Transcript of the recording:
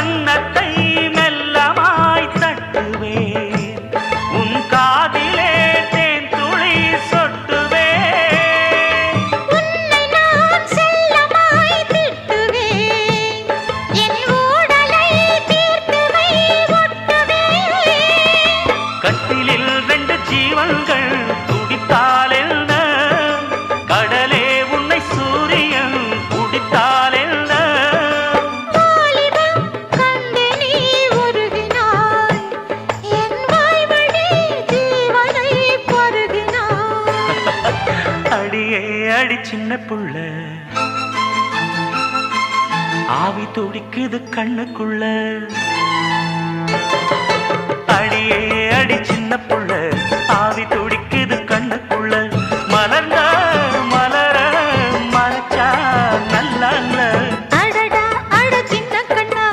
கன்னத்தை மெல்லமாய் தட்டுவேன், உன் காதிலே தேன் துளி சொட்டுவேன். உன்னை நான் செல்லமாய் திட்டுவேன், என் ஊடலை தீர்த்துவை ஒட்டுவேன். கட்டிலில் 2 ஜீவன்கள் துடித்தால் என்ன, கடலே உன்னை சூரியன் குடித்தால் என்ன. வாலிபம் கண்டு நீ உருகினாய், என் வாய்வழி ஜீவனை பருகினாய். அடியே அடி சின்ன புள்ள, ஆவி துடிக்குது கண்ணுக்குள்ள. அடியே அடி சின்ன புள்ள,